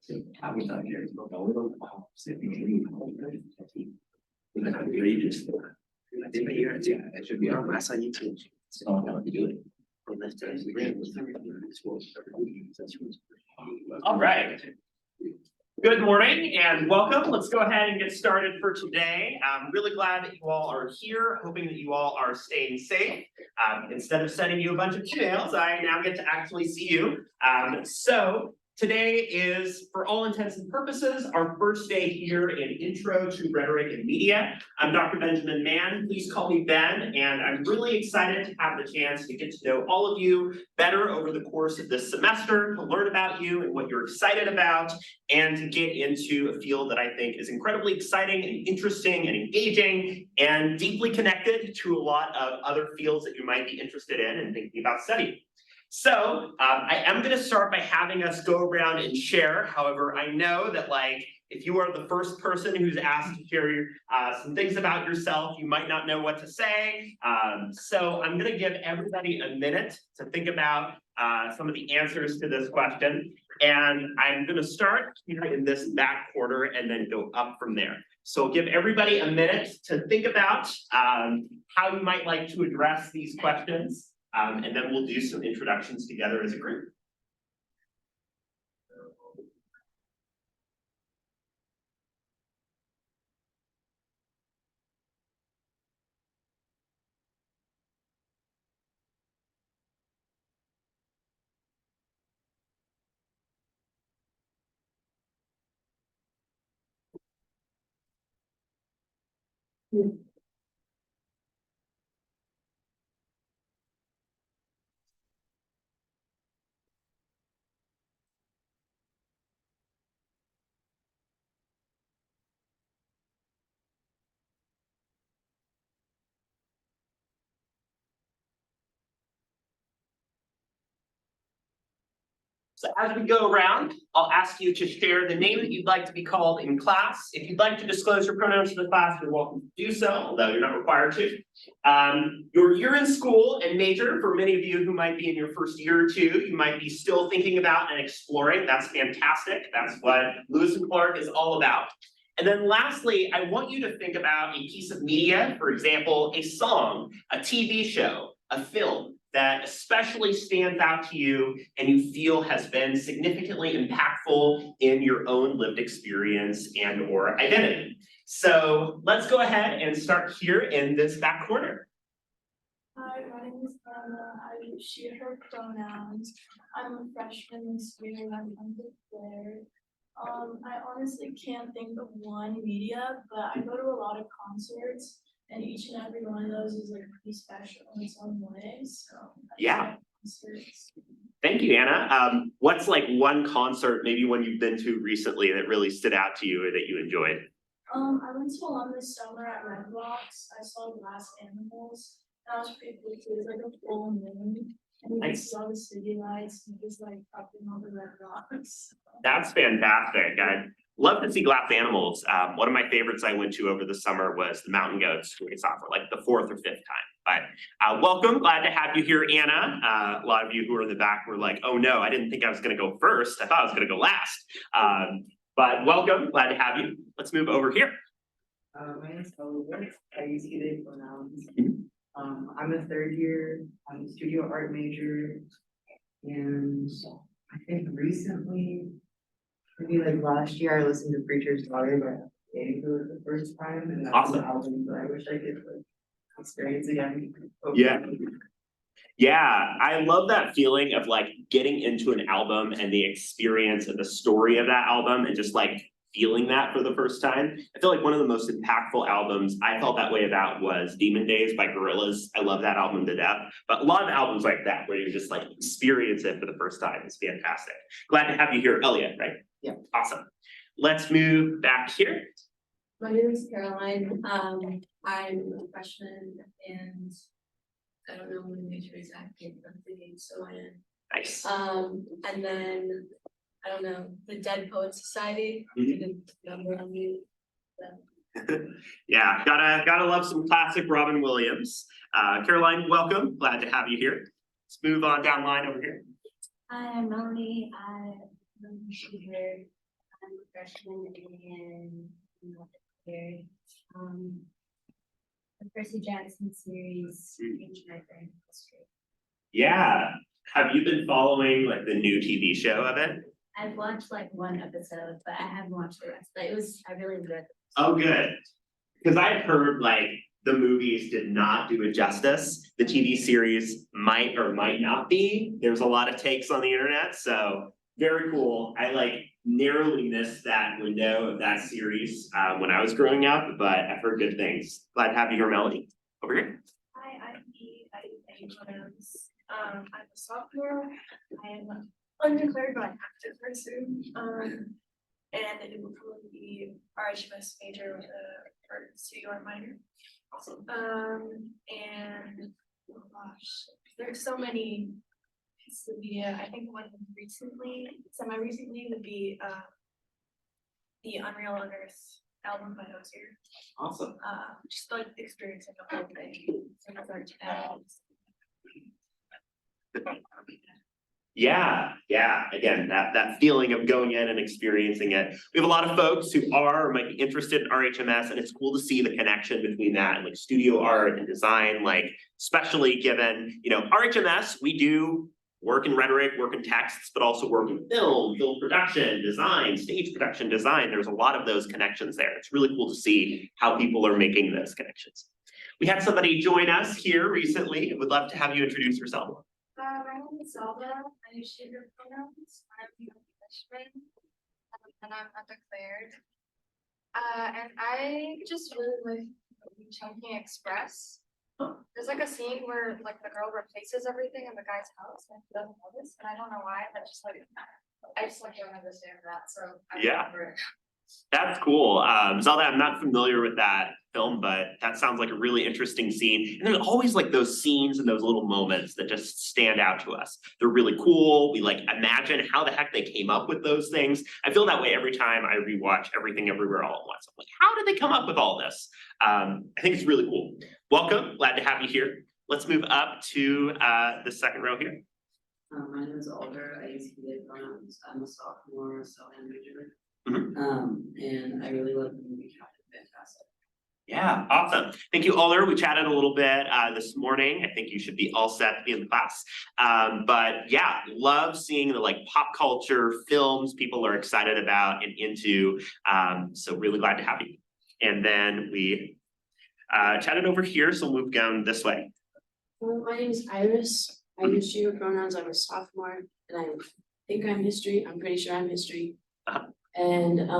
All right. Good morning and welcome. Let's go ahead and get started for today. I'm really glad that you all are here, hoping that you all are staying safe. Instead of sending you a bunch of emails, I now get to actually see you. So today is, for all intents and purposes, our first day here in Intro to Rhetoric and Media. I'm Dr. Benjamin Mann. Please call me Ben, and I'm really excited to have the chance to get to know all of you better over the course of this semester, to learn about you and what you're excited about, and to get into a field that I think is incredibly exciting and interesting and engaging and deeply connected to a lot of other fields that you might be interested in and thinking about studying. So I am going to start by having us go around and share. However, I know that if you are the first person who's asked to share some things about yourself, you might not know what to say. So I'm going to give everybody a minute to think about some of the answers to this question. And I'm going to start here in this back corner and then go up from there. So give everybody a minute to think about how you might like to address these questions. And then we'll do some introductions together as a group. So as we go around, I'll ask you to share the name that you'd like to be called in class. If you'd like to disclose your pronouns to the class, you're welcome to do so, although you're not required to. Your year in school and major, for many of you who might be in your first year or two, you might be still thinking about and exploring. That's fantastic. That's what Lewis and Clark is all about. And then lastly, I want you to think about a piece of media, for example, a song, a TV show, a film, that especially stands out to you and you feel has been significantly impactful in your own lived experience and or identity. So let's go ahead and start here in this back corner. Hi, my name is Anna. I use she, her pronouns. I'm a freshman this year. I'm undeclared. I honestly can't think of one media, but I go to a lot of concerts. And each and every one of those is pretty special in its own way. So yeah. Thank you, Anna. What's one concert, maybe one you've been to recently that really stood out to you or that you enjoyed? I went to one this summer at Red Rocks. I saw Glass Animals. That was pretty cool too. It was a full moon. And you could see all the city lights and just up in all the Red Rocks. That's fantastic. I'd love to see Glass Animals. One of my favorites I went to over the summer was the Mountain Goats, who we saw for the fourth or fifth time. But welcome, glad to have you here, Anna. A lot of you who are in the back were like, oh no, I didn't think I was gonna go first. I thought I was gonna go last. But welcome, glad to have you. Let's move over here. My name is Oliver. I use he, they pronouns. I'm a third year, I'm a studio art major, and I think recently, maybe last year, I listened to Preacher's Daughter by Dave for the first time, and that's awesome. An album that I wish I could experience again. Yeah, I love that feeling of getting into an album and the experience and the story of that album and just feeling that for the first time. I feel one of the most impactful albums I felt that way about was Demon Days by Gorillaz. I love that album to death. But a lot of albums like that where you just experience it for the first time is fantastic. Glad to have you here, Elliot, right? Yeah. Awesome. Let's move back here. My name is Caroline. I'm a freshman and I don't know when major exactly, but I'm thinking so in. Nice. And then I don't know, the Dead Poets Society. Number on me. Yeah, gotta love some classic Robin Williams. Caroline, welcome. Glad to have you here. Let's move on down line over here. Hi, I'm Melanie. I'm here. I'm a freshman in here. The Percy Jackson series, ancient Iceland history. Yeah. Have you been following like the new TV show of it? I've watched like one episode, but I haven't watched the rest. But I really enjoyed it. Oh, good. Because I've heard like the movies did not do it justice. The TV series might or might not be. There's a lot of takes on the internet, so very cool. I like narrowly missed that window of that series when I was growing up, but I've heard good things. Glad to have you here, Melody. Over here. Hi, I'm Dee. I'm I'm a sophomore. I am undeclared, but I have to pursue. And it will probably be RHMS major with a art studio art minor. Awesome. And oh gosh, there's so many pieces of media. I think one semi-recently would be the Unreal on Earth album by Hozier. Awesome. Just like experiencing the whole thing. So it's art to Yeah, again, that feeling of going in and experiencing it. We have a lot of folks who are or might be interested in RHMS, and it's cool to see the connection between that and like studio art and design, like especially given, RHMS, we do work in rhetoric, work in texts, but also work in film production, design, stage production design. There's a lot of those connections there. It's really cool to see how people are making those connections. We had somebody join us here recently. Would love to have you introduce yourself. my name is Zelda. I use she, her pronouns. I'm a freshman, and I'm undeclared. And I just really like Chunking Express. There's like a scene where like the girl replaces everything in the guy's house and he doesn't know this, and I don't know why, but just like I just like don't understand that. So I remember it. That's cool. Zelda, I'm not familiar with that film, but that sounds like a really interesting scene. And there's always like those scenes and those little moments that just stand out to us. They're really cool. We like imagine how the heck they came up with those things. I feel that way every time I rewatch Everything Everywhere All at Once. I'm like, how did they come up with all this? I think it's really cool. Welcome, glad to have you here. Let's move up to the second row here. My name is Alder. I use he pronouns. I'm a sophomore, so I'm major. And I really love the movie Captain Fantastic. Yeah, awesome. Thank you, Alder. We chatted a little bit this morning. I think you should be all set to be in the class. But yeah, love seeing the like pop culture films people are excited about and into. So really glad to have you. And then we chatted over here, so we'll move down this way. My name is Iris. I use she, her pronouns. I'm a sophomore, and I think I'm history. I'm pretty sure I'm history. And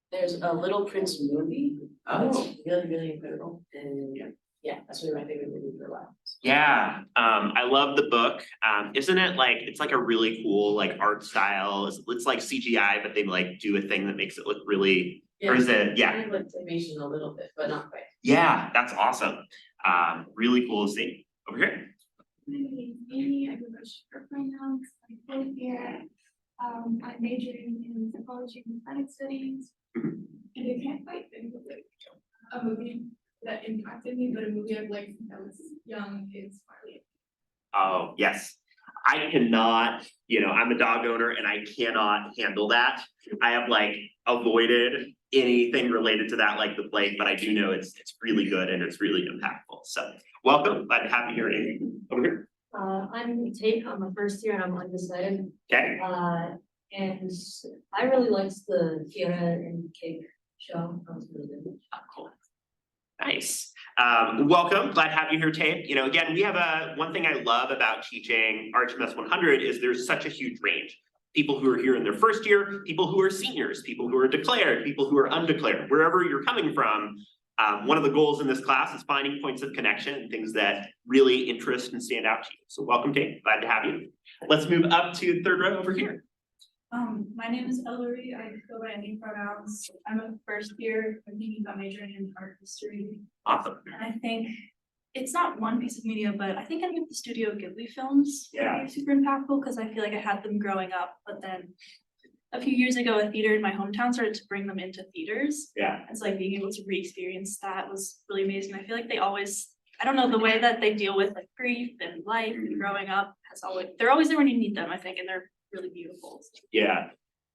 there's a Little Prince movie. It's really, really incredible. And yeah, that's really my favorite movie for a while. Yeah, I love the book. Isn't it like it's like a really cool like art style? It's like CGI, but they like do a thing that makes it look really. Or is it? Yeah. Kind of like animation a little bit, but not quite. Yeah, that's awesome. Really cool to see. Over here. My name is Amy. I go by she, her pronouns. I'm both here. I'm majoring in psychology and planet studies. And I can't quite think of like a movie that impacted me, but a movie I've liked since I was young is Marley. Oh, yes. I cannot, I'm a dog owner and I cannot handle that. I have like avoided anything related to that like the plague, but I do know it's really good and it's really impactful. So welcome, glad to have you here, Amy. Over here. I'm Tate, I'm a first year and I'm undecided. Okay. And I really liked the Fiona and Cake show. That was really good. Oh, cool. Nice. Welcome, glad to have you here, Tate. Again, we have one thing I love about teaching RHMS 100 is there's such a huge range. People who are here in their first year, people who are seniors, people who are declared, people who are undeclared, wherever you're coming from. One of the goals in this class is finding points of connection and things that really interest and stand out to you. So welcome, Tate, glad to have you. Let's move up to the third row over here. My name is Ellery. I go by any pronouns. I'm a first year. I'm thinking about majoring in art history. Awesome. And I think it's not one piece of media, but I think any of the Studio Ghibli films are super impactful because I feel like I had them growing up, but then a few years ago, a theater in my hometown started to bring them into theaters. Yeah. And so like being able to re-experience that was really amazing. I feel like they always, I don't know, the way that they deal with like grief and life and growing up they're always there when you need them, I think, and they're really beautiful. Yeah.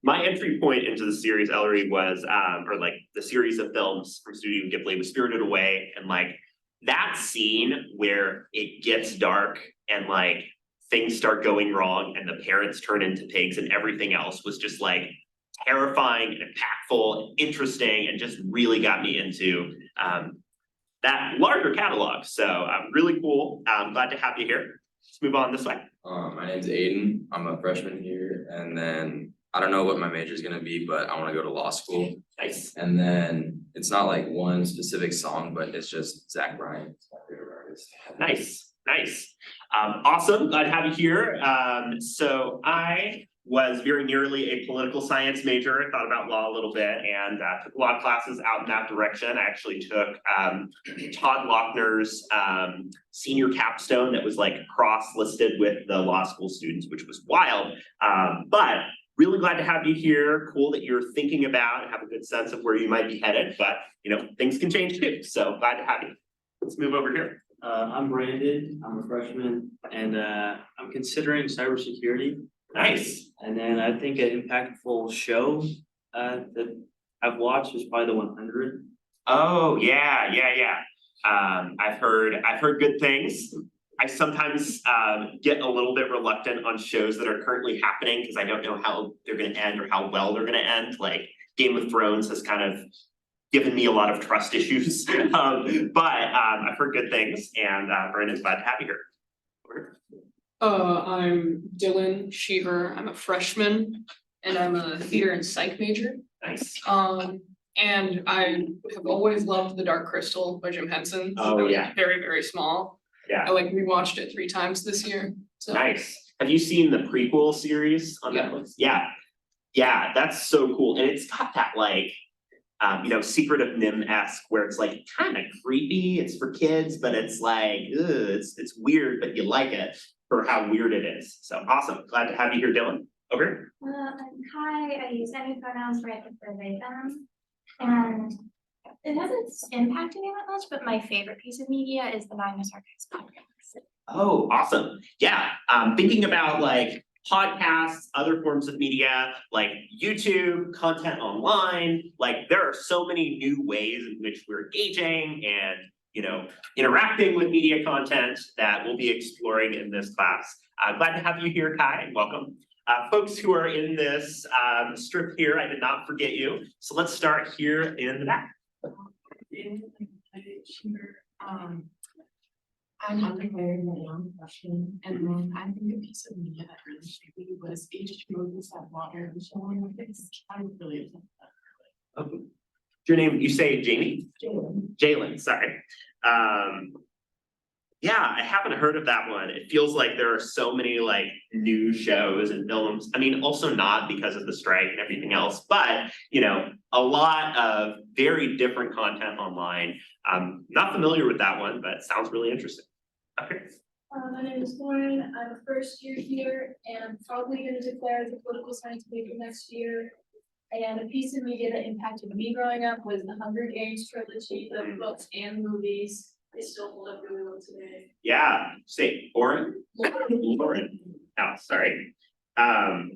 My entry point into the series, Ellery, was or like the series of films from Studio Ghibli was Spirited Away, and like that scene where it gets dark and like things start going wrong and the parents turn into pigs and everything else was just like terrifying and impactful, interesting, and just really got me into that larger catalog. So really cool. I'm glad to have you here. Let's move on this way. My name's Aiden. I'm a freshman here, and then I don't know what my major is gonna be, but I want to go to law school. Nice. And then it's not like one specific song, but it's just Zach Bryan. It's my favorite artist. Nice, nice. Awesome, glad to have you here. So I was very nearly a political science major. I thought about law a little bit and took a lot of classes out in that direction. I actually took Todd Lochner's senior capstone that was like cross-listed with the law school students, which was wild. But really glad to have you here. Cool that you're thinking about and have a good sense of where you might be headed, but you know, things can change too. So glad to have you. Let's move over here. I'm Brandon, I'm a freshman, and I'm considering cybersecurity. Nice. And then I think an impactful show that I've watched was probably the 100. Oh, yeah. I've heard good things. I sometimes get a little bit reluctant on shows that are currently happening because I don't know how they're gonna end or how well they're gonna end. Like Game of Thrones has kind of given me a lot of trust issues. But I've heard good things, and Brandon's glad to have you here. I'm Dylan Sheever. I'm a freshman and I'm a theater and psych major. Nice. And I have always loved The Dark Crystal by Jim Henson. Oh, I was yeah. Very, very small. Yeah. I like rewatched it 3 times this year. So Nice. Have you seen the prequel series on Yeah. Netflix? Yeah, that's so cool. And it's got that like Secret of Nim-esque where it's like kind of creepy. It's for kids, but it's like, it's weird, but you like it for how weird it is. So awesome. Glad to have you here, Dylan. Over. I'm Kai. I use any pronouns for I prefer they them. And it hasn't impacted me that much, but my favorite piece of media is the Magnus Archives podcast. Oh, awesome. Yeah. Thinking about like podcasts, other forms of media, like YouTube, content online, like there are so many new ways in which we're engaging and interacting with media content that we'll be exploring in this class. Glad to have you here, Kai, and welcome. Folks who are in this strip here, I did not forget you. So let's start here in the back. I'm underwear my young freshman, and then I think a piece of media that really shaped me was H2O's that water showing my face. I really love that. Okay. Your name, you say Jamie? Jalen, sorry. Yeah, I haven't heard of that one. It feels like there are so many like new shows and films. I mean, also not because of the strike and everything else, but a lot of very different content online. Not familiar with that one, but it sounds really interesting. Okay. My name is Lauren. I'm a first year here and I'm probably going to declare as a political science major next year. And a piece of media that impacted me growing up was the Hunger Games trilogy, the books and movies. They still hold up really well today. Yeah, say Lauren. Lauren. Oh, sorry. I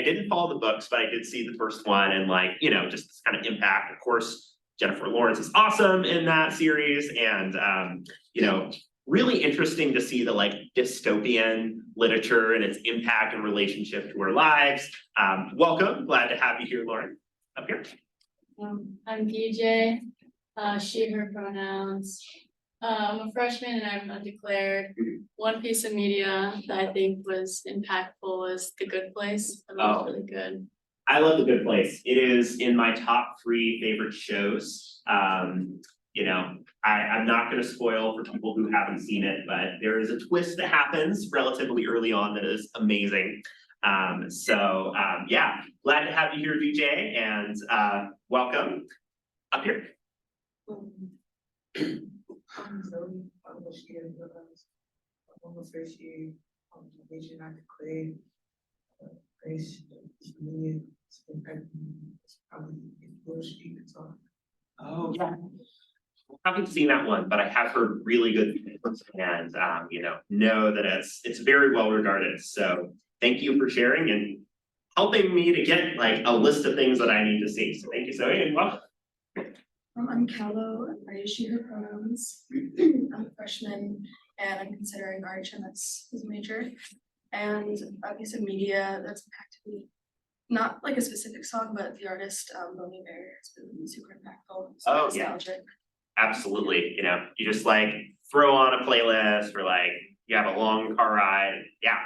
didn't follow the books, but I did see the first one and just this kind of impact. Of course, Jennifer Lawrence is awesome in that series, and really interesting to see the like dystopian literature and its impact and relationship to our lives. Welcome, glad to have you here, Lauren. Up here. I'm DJ, she, her pronouns. I'm a freshman and I'm undeclared. One piece of media that I think was impactful was The Good Place. I thought it was really good. I love The Good Place. It is in my top 3 favorite shows. I'm not going to spoil for people who haven't seen it, but there is a twist that happens relatively early on that is amazing. Glad to have you here, DJ, and welcome up here. I'm Zoe. I'm a student of almost first year. Major not declared. Grace, media, it's probably Will Street and so. Oh yeah. I haven't seen that one, but I have heard really good things and know that it's very well regarded. So thank you for sharing and helping me to get like a list of things that I need to see. So thank you, Zoe, and welcome. I'm Callow, I use she, her pronouns. I'm a freshman and I'm considering RHMS as a major. And a piece of media that's impacted me, not like a specific song, but the artist, Bon Iver has been super impactful. So Oh, it's yeah. nostalgic. Absolutely, you know, you just like throw on a playlist or like you have a long car ride. Yeah,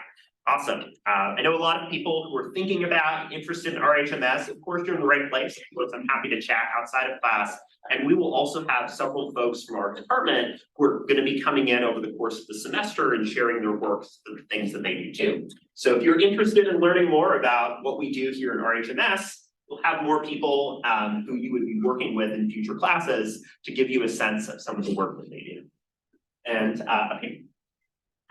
awesome. I know a lot of people who are thinking about interested in RHMS. Of course, you're in the right place. Of course, I'm happy to chat outside of class. And we will also have several folks from our department who are going to be coming in over the course of the semester and sharing their works and things that they do too. So if you're interested in learning more about what we do here in RHMS, we'll have more people who you would be working with in future classes to give you a sense of some of the work that they do. And okay.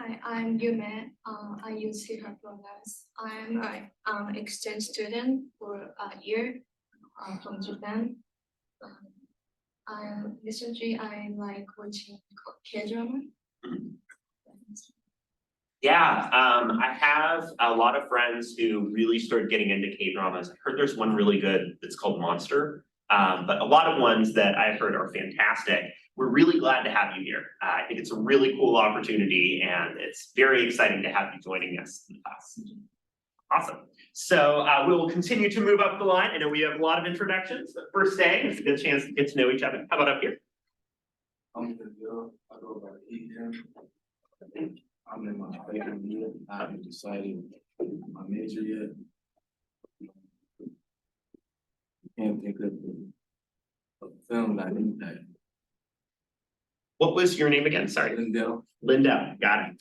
Hi, I'm Yume. I use he, her pronouns. I'm an exchange student for a year from Japan. Recently I like watching K-drama. Yeah, I have a lot of friends who really started getting into K-dramas. I heard there's one really good that's called Monster. But a lot of ones that I've heard are fantastic. We're really glad to have you here. I think it's a really cool opportunity and it's very exciting to have you joining us in the class. Awesome. So we will continue to move up the line. I know we have a lot of introductions, but first day, it's a good chance to get to know each other. How about up here? I'm in my second year. I haven't decided my major yet. Can't think of a film that impact. What was your name again? Sorry. Lindell. Lindell, got it.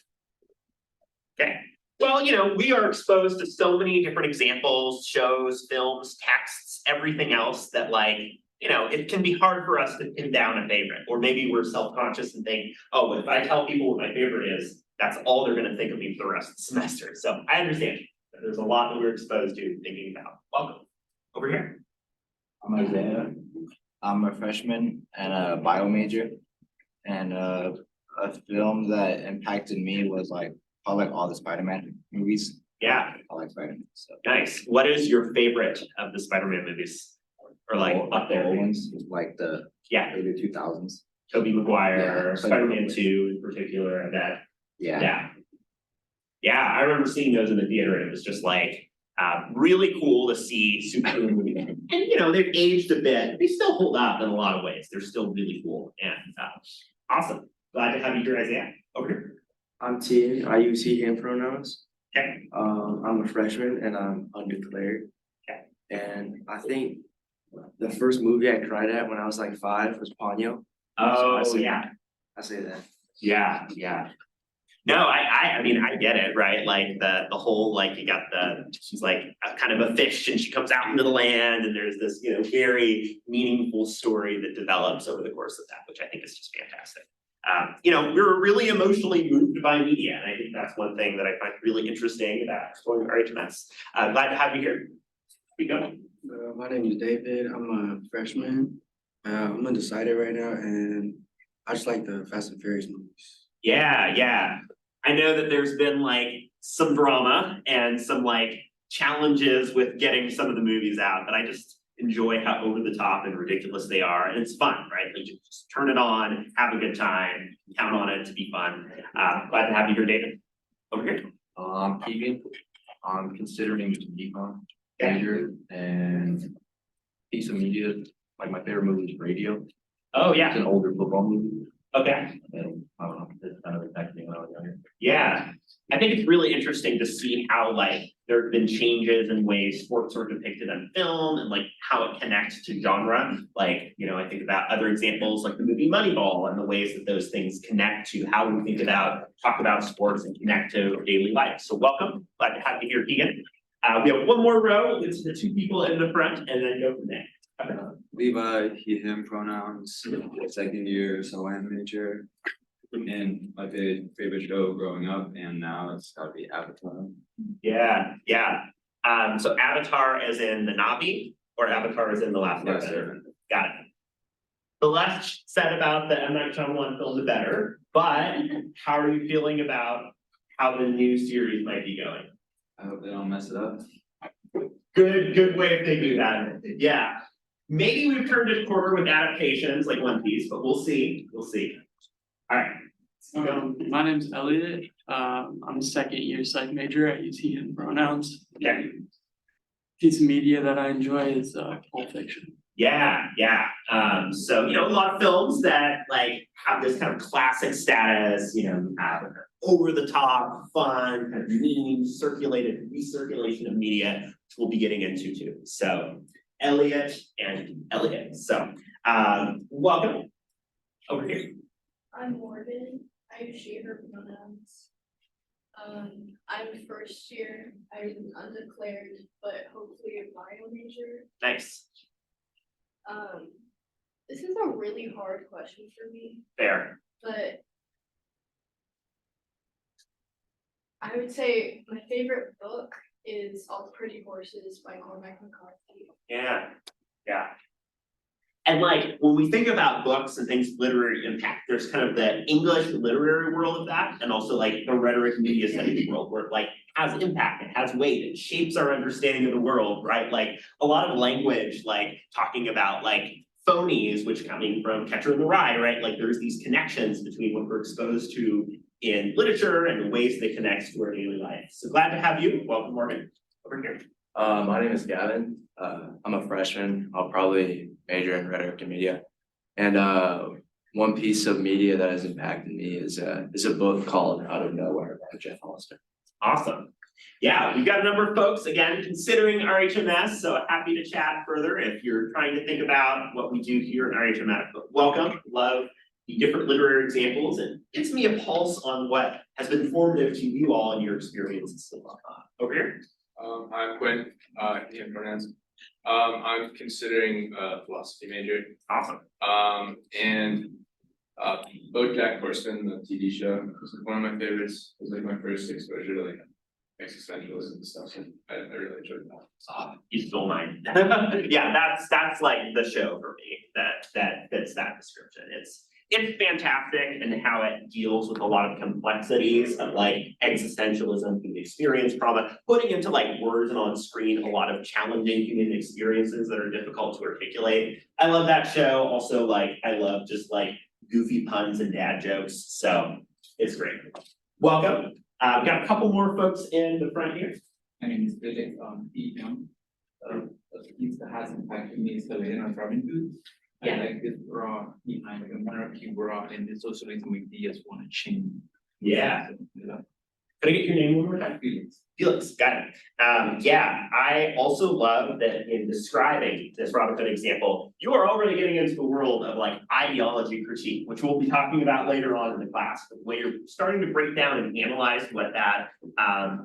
Okay. Well, you know, we are exposed to so many different examples, shows, films, texts, everything else that like, you know, it can be hard for us to pin down a favorite, or maybe we're self-conscious and think, oh, if I tell people what my favorite is, that's all they're gonna think of me for the rest of the semester. So I understand that there's a lot that we're exposed to thinking about. Welcome. Over here. I'm Isaiah. I'm a freshman and a bio major. And a film that impacted me was like probably all the Spider-Man movies. Yeah. I like Spider-Man. So Nice. What is your favorite of the Spider-Man movies? Or like up there? old ones, like the Yeah. early 2000s. Tobey Maguire, Yeah, Spider-Man 2 in particular, and that. Yeah. Yeah. Yeah, I remember seeing those in the theater and it was just like really cool to see superhero movies. And you know, they've aged a bit. They still hold up in a lot of ways. They're still really cool and awesome. Glad to have you here, Isaiah. Over here. I'm T. I use he, him pronouns. Okay. I'm a freshman and I'm undeclared. Okay. And I think the first movie I cried at when I was like 5 was Ponyo. Oh, So yeah. I say that. Yeah, yeah. No, I mean, I get it, right? Like the whole, like you got she's like kind of a fish and she comes out into the land and there's this, you know, very meaningful story that develops over the course of that, which I think is just fantastic. You know, we're really emotionally moved by media. And I think that's one thing that I find really interesting about exploring RHMS. Glad to have you here. Keep going. My name is David. I'm a freshman. I'm undecided right now and I just like the Fast and Furious movies. Yeah, yeah. I know that there's been like some drama and some like challenges with getting some of the movies out, but I just enjoy how over the top and ridiculous they are. And it's fun, right? Like just turn it on, have a good time, count on it to be fun. Glad to have you here, David. Over here. I'm Keegan. I'm considering econ major and piece of media. Like my favorite movie is Radio. Oh, It's yeah. an older football movie. Okay. And I don't know, it's kind of impacted me when I was younger. Yeah. I think it's really interesting to see how like there have been changes in ways sports are depicted on film and like how it connects to genre. Like, you know, I think about other examples like the movie Moneyball and the ways that those things connect to how we think about, talk about sports and connect to daily life. So welcome. Glad to have you here, Keegan. We have one more row. It's the two people in the front and then go from there. Levi, he, him pronouns, second year SOM major. And my favorite show growing up and now it's gotta be Avatar. Yeah, yeah. So Avatar as in the Na'vi or Avatar as in the Last Airbender? Got it. The less said about the M. Night Shyamalan film, the better. But how are you feeling about how the new series might be going? I hope they don't mess it up. Good way of thinking about it, yeah. Maybe we've turned a corner with adaptations like One Piece, but we'll see. Alright. My name's Elliot, I'm a second year psych major, I use he him pronouns. Okay. Piece of media that I enjoy is Pulp Fiction. Yeah. So, a lot of films that like have this kind of classic status, have over the top, fun, kind of memes, recirculation of media, which we'll be getting into too. So, Elliot. So, welcome over here. I'm Morgan. I use she, her pronouns. I'm first year. I'm undeclared, but hopefully a bio major. Nice. This is a really hard question for me, Fair. but I would say my favorite book is All the Pretty Horses by Cormac McCarthy. Yeah. And like, when we think about books and things, literary impact, there's kind of the English literary world of that, and also like the rhetoric media studies world where it like has impact, it has weight, it shapes our understanding of the world, right? Like a lot of language, like talking about like phonies, which coming from Catcher in the Rye, right? Like there's these connections between what we're exposed to in literature and the ways they connect to our daily life. So glad to have you. Welcome, Morgan. Over here. My name is Gavin. I'm a freshman. I'll probably major in rhetoric and media. And one piece of media that has impacted me is a book called Out of Nowhere by Jeff Hollister. Awesome. Yeah, we've got a number of folks, again, considering RHMS, so happy to chat further if you're trying to think about what we do here in RHMS. But welcome, love the different literary examples, and gives me a pulse on what has been formative to you all in your experiences. Over here. I'm Quinn, he and pronouns. I'm considering a philosophy major. Awesome. And BoJack Horseman, the TV show, was like one of my favorites. It was like my first exposure to like existentialism and stuff. So I really enjoyed that. You stole mine. Yeah, that's like the show for me that fits that description. It's fantastic and how it deals with a lot of complexities of like existentialism, human experience, trauma, putting into like words and on screen a lot of challenging human experiences that are difficult to articulate. I love that show. Also, like I love just like goofy puns and dad jokes. So it's great. Welcome. We've got a couple more folks in the front here. My name is Vivek, Young. The piece that has impacted me is the Lena Robin. I like this raw behind like a monarchy raw and the socialism ideas want to change. Yeah. Can I get your name one more time? Felix, got it. I also love that in describing this Robin Hood example, you are already getting into the world of like ideology critique, which we'll be talking about later on in the class. But when you're starting to break down and analyze what that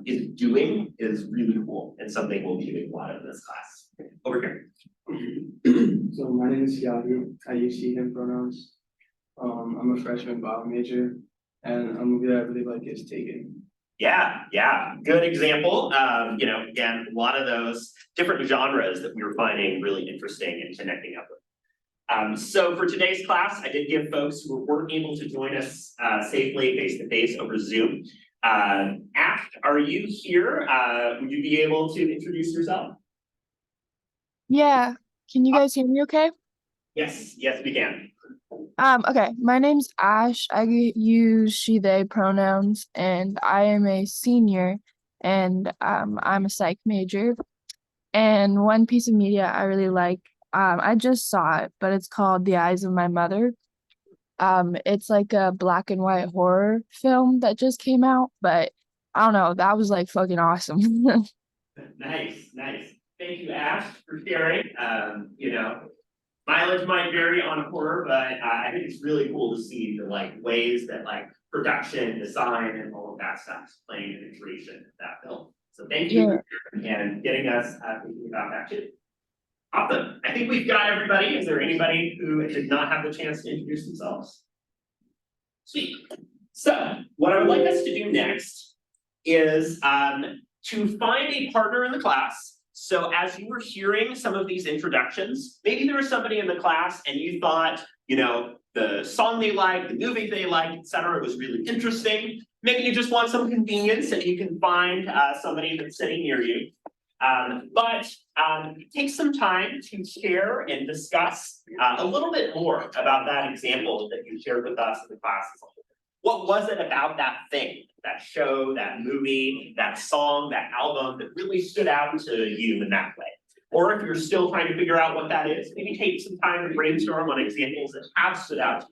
is doing is really cool and something we'll be doing a lot of in this class. Over here. So my name is Yahi. I use she, him pronouns. I'm a freshman bio major, and a movie that I really like is Taken. Yeah, good example. Again, a lot of those different genres that we were finding really interesting and connecting up with. So for today's class, I did give folks who weren't able to join us safely face-to-face over Zoom. Ash, are you here? Would you be able to introduce yourself? Yeah, can you guys hear me okay? Yes, we can. Okay, my name's Ash. I use she, they pronouns, and I am a senior, and I'm a psych major. And one piece of media I really like, I just saw it, but it's called The Eyes of My Mother. It's like a black and white horror film that just came out, but I don't know, that was like fucking awesome. Nice. Thank you, Ash, for sharing. Mileage might vary on horror, but I think it's really cool to see the like ways that like production, design, and all of that stuff is playing an iteration of that film. So thank you for sharing and getting us thinking about that too. Awesome. I think we've got everybody. Is there anybody who did not have the chance to introduce themselves? Sweet. So what I would like us to do next is to find a partner in the class. So as you were hearing some of these introductions, maybe there was somebody in the class and you thought, the song they liked, the movie they liked, etc., was really interesting. Maybe you just want some convenience and you can find somebody that's sitting near you. But take some time to share and discuss a little bit more about that example that you shared with us in the class as a whole. What was it about that thing, that show, that movie, that song, that album that really stood out to you in that way? Or if you're still trying to figure out what that is, maybe take some time to brainstorm on examples that have stood out to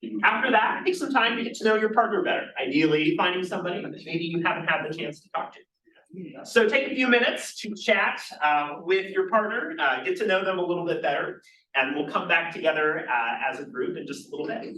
you. After that, take some time to get to know your partner better, ideally finding somebody that maybe you haven't had the chance to talk to. So take a few minutes to chat with your partner, get to know them a little bit better, and we'll come back together as a group in just a little bit.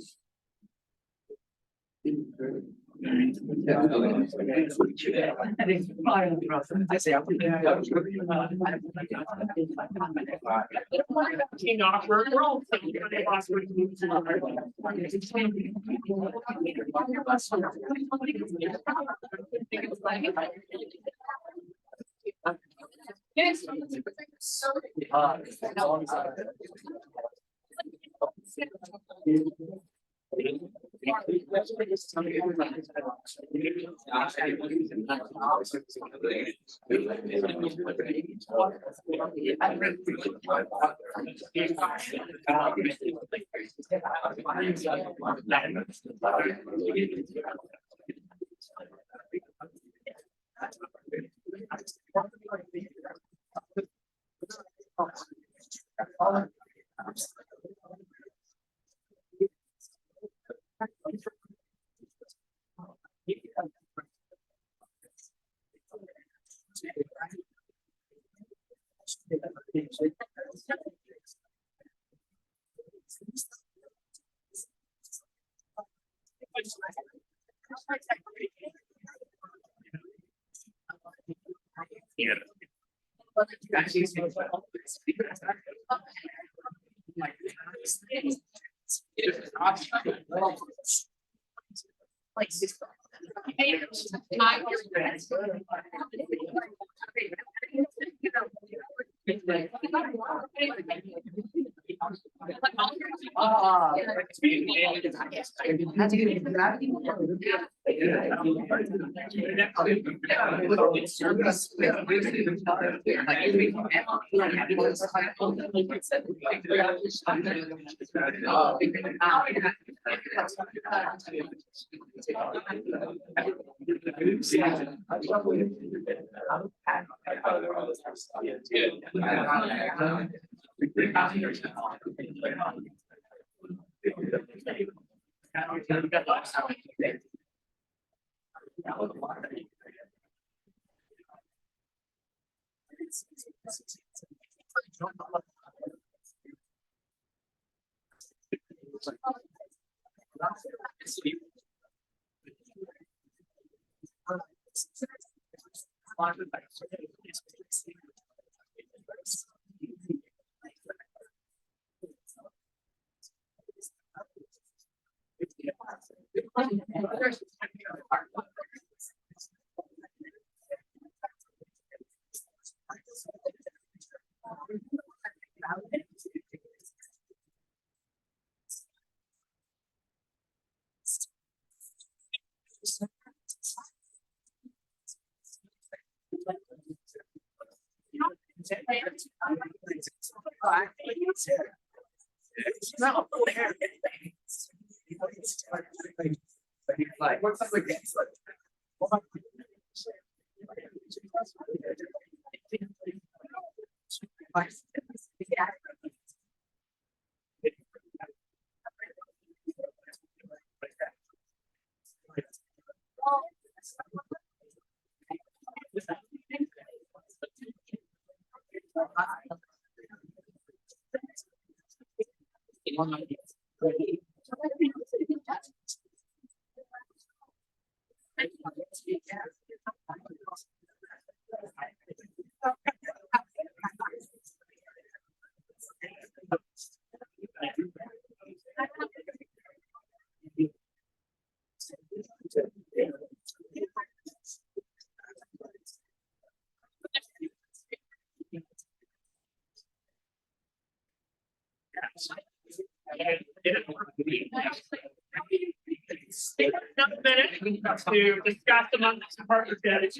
Take another minute to discuss amongst the partnerships.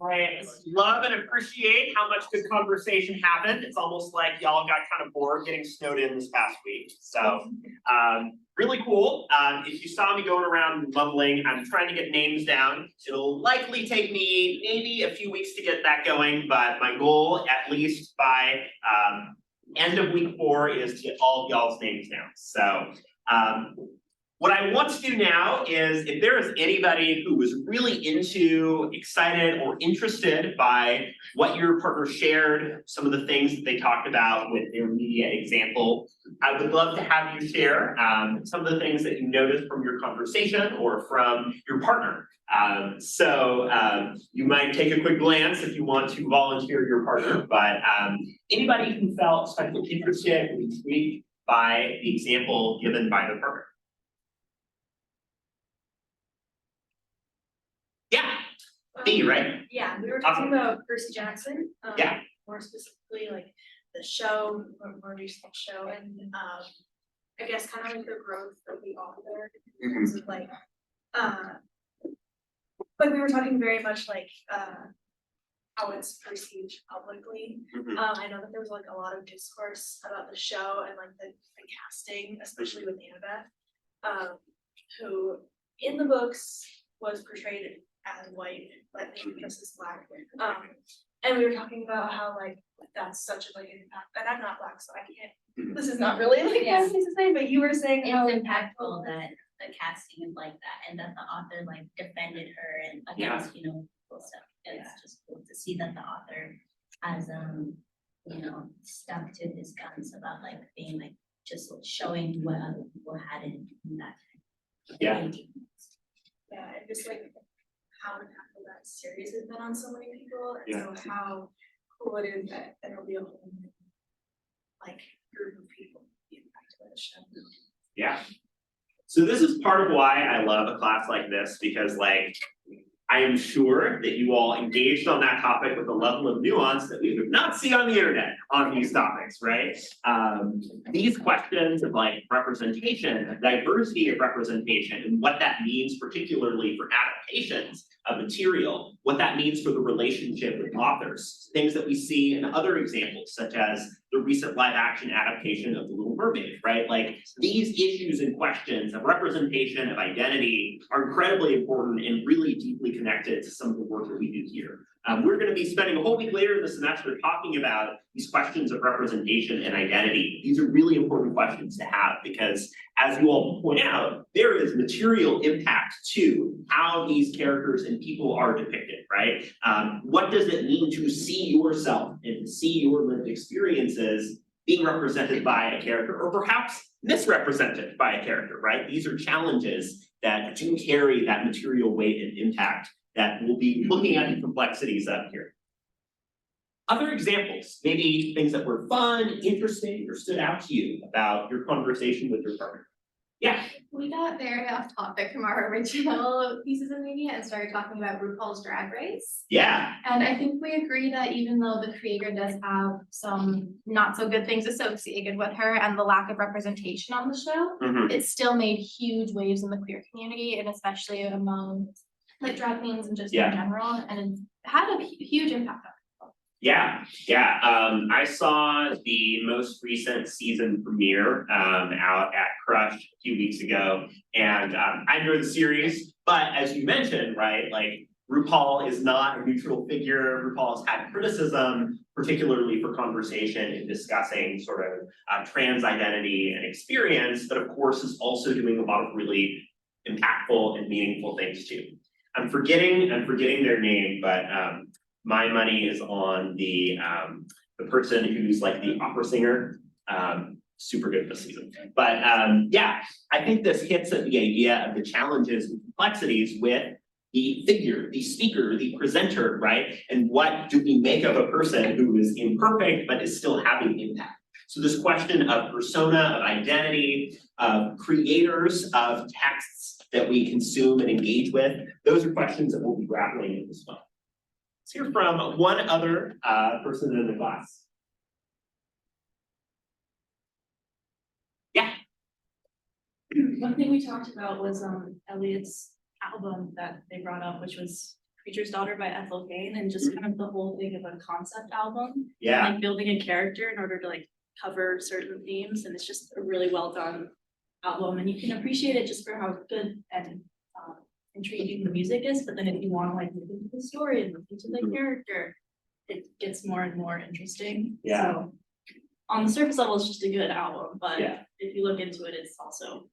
I love and appreciate how much good conversation happened. It's almost like y'all got kind of bored getting snowed in this past week. So really cool. If you saw me going around mumbling, I'm trying to get names down. It'll likely take me maybe a few weeks to get that going, but my goal, at least by end of week 4, is to get all of y'all's names down. So what I want to do now is, if there is anybody who was really into, excited, or interested by what your partner shared, some of the things that they talked about with their media example, I would love to have you share some of the things that you noticed from your conversation or from your partner. You might take a quick glance if you want to volunteer your partner, but anybody who felt especially interested or intrigued by the example given by the partner. Yeah, B, right? Yeah, we were Awesome. talking about Percy Jackson. Yeah. More specifically, like the show, more recent show, and I guess kind of like the growth of the author in terms of like we were talking very much like how it's perceived publicly. I know that there was like a lot of discourse about the show and like the casting, especially with Annabeth, who in the books was portrayed as white, but just as black. And we were talking about how like that's such a like impact, and I'm not black, so I can't. This is not really like Yeah. what I was to say, but you were saying how It's impactful that the casting is like that and that the author like defended her and against, you know, cool stuff. It's just cool to see that the author has you know, stuck to his guns about like being like just showing what other people had in that time. Yeah. Yeah, and just like how impactful that series has been on so many people, and so how cool it is that there'll be a whole like group of people being impacted by the show. Yeah. So this is part of why I love a class like this, because like I am sure that you all engaged on that topic with a level of nuance that we would not see on the internet on these topics, right? These questions of like representation, diversity of representation, and what that means particularly for adaptations of material, what that means for the relationship with authors, things that we see in other examples, such as the recent live action adaptation of The Little Mermaid, right? Like these issues and questions of representation, of identity are incredibly important and really deeply connected to some of the work that we do here. We're going to be spending a whole week later in the semester talking about these questions of representation and identity. These are really important questions to have because, as you all point out, there is material impact to how these characters and people are depicted, right? What does it mean to see yourself and to see your lived experiences being represented by a character, or perhaps misrepresented by a character, right? These are challenges that do carry that material weight and impact that we'll be looking at the complexities of here. Other examples, maybe things that were fun, interesting, or stood out to you about your conversation with your partner. Yeah. We got very off topic from our original pieces of media and started talking about RuPaul's Drag Race. Yeah. And I think we agree that even though the creator does have some not so good things associated with her and the lack of representation on the show, Mhm. it still made huge waves in the queer community and especially among like drag queens and just in Yeah. general, and it had a huge impact on Yeah, I saw the most recent season premiere out at Crush a few weeks ago, and I enjoyed the series. But as you mentioned, right, like RuPaul is not a neutral figure. RuPaul has had criticism, particularly for conversation and discussing sort of trans identity and experience, but of course is also doing a lot of really impactful and meaningful things too. I'm forgetting their name, but my money is on the person who's like the opera singer. Super good this season. But yeah, I think this hits at the idea of the challenges and complexities with the figure, the speaker, the presenter, right? And what do we make of a person who is imperfect but is still having impact? So this question of persona, of identity, of creators of texts that we consume and engage with, those are questions that we'll be grappling with as well. Let's hear from one other person in the class. Yeah. One thing we talked about was Elliot's album that they brought up, which was Preacher's Daughter by Ethel Cain, and just kind of the whole thing of a concept album. Yeah. Like building a character in order to like cover certain themes, and it's just a really well done album, and you can appreciate it just for how good and intriguing the music is, but then if you want to like look into the story and look into the character, it gets more and more interesting. Yeah. So on the surface level, it's just a good album, but Yeah. if you look into it, it's also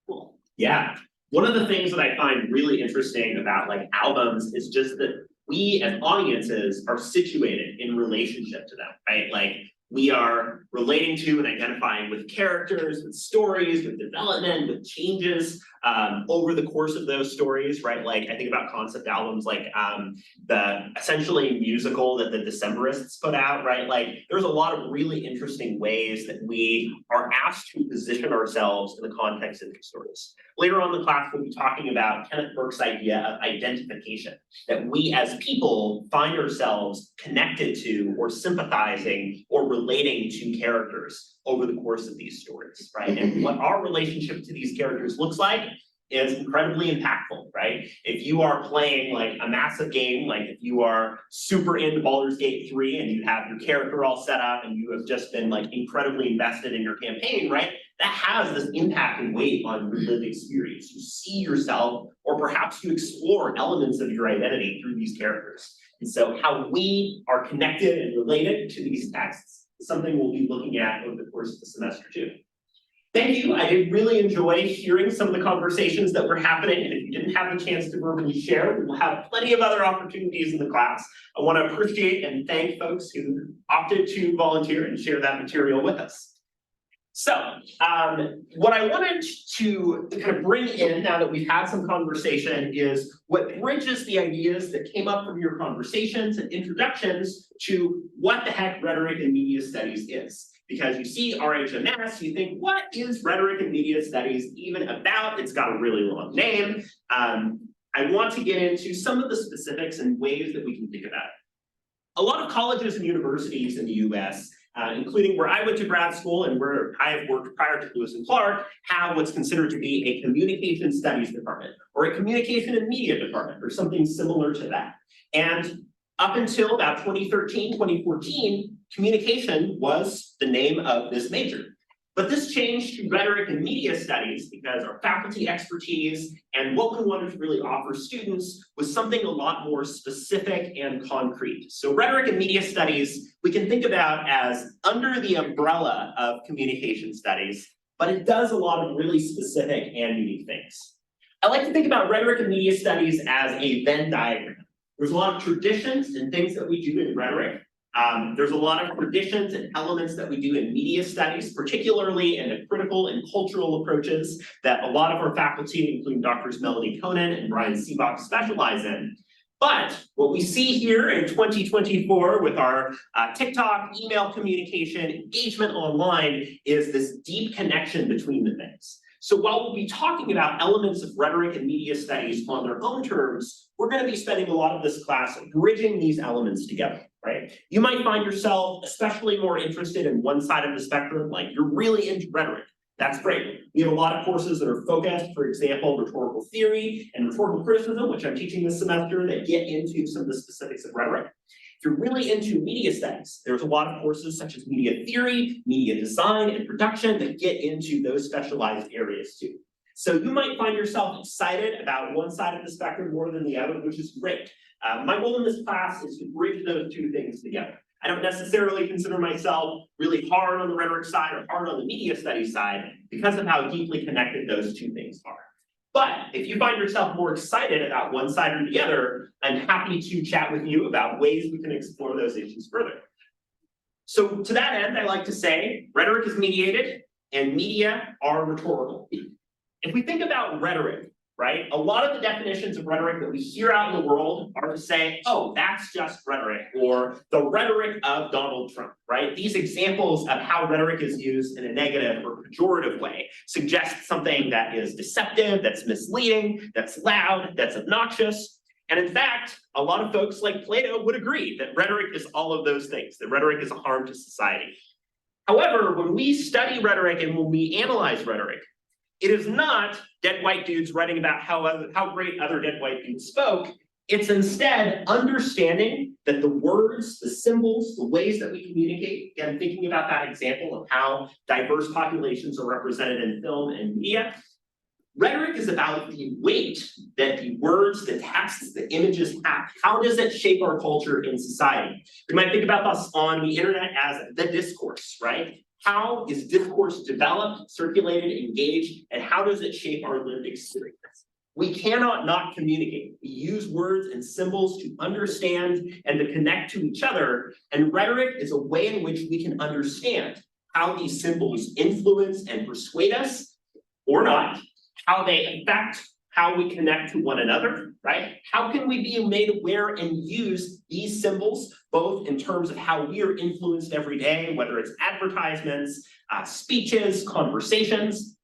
cool. Yeah. One of the things that I find really interesting about like albums is just that we as audiences are situated in relationship to them, right? Like we are relating to and identifying with characters, with stories, with development, with changes over the course of those stories, right? Like I think about concept albums like the essentially musical that the Decemberists put out, right? Like there's a lot of really interesting ways that we are asked to position ourselves in the context of these stories. Later on in the class, we'll be talking about Kenneth Burke's idea of identification, that we as people find ourselves connected to or sympathizing or relating to characters over the course of these stories, right? And what our relationship to these characters looks like is incredibly impactful, right? If you are playing like a massive game, like if you are super into Baldur's Gate 3 and you have your character all set up and you have just been like incredibly invested in your campaign, right? That has this impact and weight on your lived experience. You see yourself, or perhaps you explore elements of your identity through these characters. And so how we are connected and related to these texts is something we'll be looking at over the course of the semester too. Thank you. I did really enjoy hearing some of the conversations that were happening. And if you didn't have a chance to verbally share, we will have plenty of other opportunities in the class. I want to appreciate and thank folks who opted to volunteer and share that material with us. So what I wanted to kind of bring in now that we've had some conversation is what bridges the ideas that came up from your conversations and introductions to what the heck rhetoric and media studies is. Because you see RHMS, you think, what is rhetoric and media studies even about? It's got a really long name. I want to get into some of the specifics and ways that we can think about it. A lot of colleges and universities in the US, including where I went to grad school and where I have worked prior to Lewis and Clark, have what's considered to be a communication studies department or a communication and media department or something similar to that. And up until about 2013, 2014, communication was the name of this major. But this changed to rhetoric and media studies because our faculty expertise and what we wanted to really offer students was something a lot more specific and concrete. So rhetoric and media studies, we can think about as under the umbrella of communication studies, but it does a lot of really specific and unique things. I like to think about rhetoric and media studies as a Venn diagram. There's a lot of traditions and things that we do in rhetoric. There's a lot of traditions and elements that we do in media studies, particularly in the critical and cultural approaches that a lot of our faculty, including Drs. Melanie Conan and Brian Seebach, specialize in. But what we see here in 2024 with our TikTok, email communication, engagement online is this deep connection between the things. So while we'll be talking about elements of rhetoric and media studies on their own terms, we're going to be spending a lot of this class bridging these elements together, right? You might find yourself especially more interested in one side of the spectrum, like you're really into rhetoric. That's great. We have a lot of courses that are focused, for example, rhetorical theory and rhetorical criticism, which I'm teaching this semester, that get into some of the specifics of rhetoric. If you're really into media studies, there's a lot of courses such as media theory, media design, and production that get into those specialized areas too. So you might find yourself excited about one side of the spectrum more than the other, which is great. My goal in this class is to bridge those two things together. I don't necessarily consider myself really hard on the rhetoric side or hard on the media studies side because of how deeply connected those two things are. But if you find yourself more excited about one side or the other, I'm happy to chat with you about ways we can explore those issues further. So to that end, I like to say rhetoric is mediated and media are rhetorical. If we think about rhetoric, right, a lot of the definitions of rhetoric that we hear out in the world are to say, oh, that's just rhetoric, or the rhetoric of Donald Trump, right? These examples of how rhetoric is used in a negative or pejorative way suggest something that is deceptive, that's misleading, that's loud, that's obnoxious. And in fact, a lot of folks like Plato would agree that rhetoric is all of those things, that rhetoric is a harm to society. However, when we study rhetoric and when we analyze rhetoric, it is not dead white dudes writing about how great other dead white dudes spoke. It's instead understanding that the words, the symbols, the ways that we communicate, again, thinking about that example of how diverse populations are represented in film and media. Rhetoric is about the weight that the words, the texts, the images have. How does it shape our culture in society? We might think about this on the internet as the discourse, right? How is discourse developed, circulated, engaged, and how does it shape our lived experience? We cannot not communicate. We use words and symbols to understand and to connect to each other, and rhetoric is a way in which we can understand how these symbols influence and persuade us, or not, how they affect how we connect to one another, right? How can we be made aware and use these symbols, both in terms of how we are influenced every day, whether it's advertisements, speeches, conversations,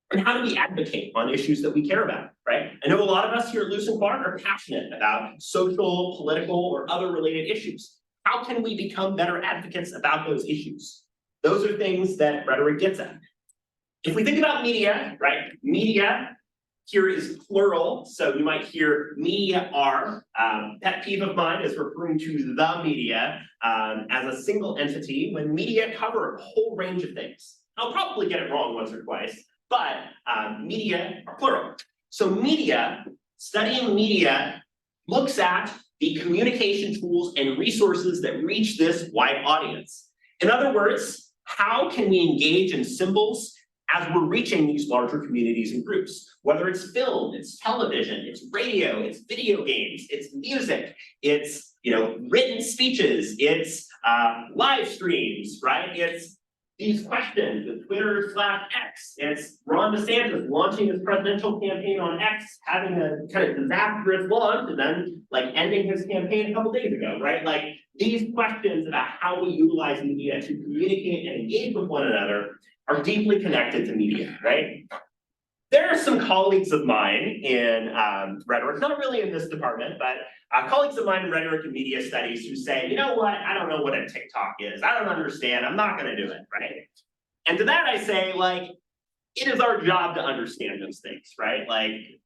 and how do we advocate on issues that we care about, right? I know a lot of us here at Lewis and Clark are passionate about social, political, or other related issues. How can we become better advocates about those issues? Those are things that rhetoric gets at. If we think about media, right? Media here is plural, so you might hear media are. Pet peeve of mine is referring to the media as a single entity when media cover a whole range of things. I'll probably get it wrong once or twice, but media are plural. So media, studying media, looks at the communication tools and resources that reach this wide audience. In other words, how can we engage in symbols as we're reaching these larger communities and groups, whether it's film, it's television, it's radio, it's video games, it's music, it's written speeches, it's live streams, right? It's these questions with Twitter/X. It's Ron DeSantis launching his presidential campaign on X, having a kind of disastrous launch, and then ending his campaign a couple days ago, right? Like these questions about how we utilize media to communicate and engage with one another are deeply connected to media, right? There are some colleagues of mine in rhetoric, not really in this department, but colleagues of mine in rhetoric and media studies who say, you know what, I don't know what a TikTok is. I don't understand, I'm not gonna do it, right? And to that I say, it is our job to understand those things, right?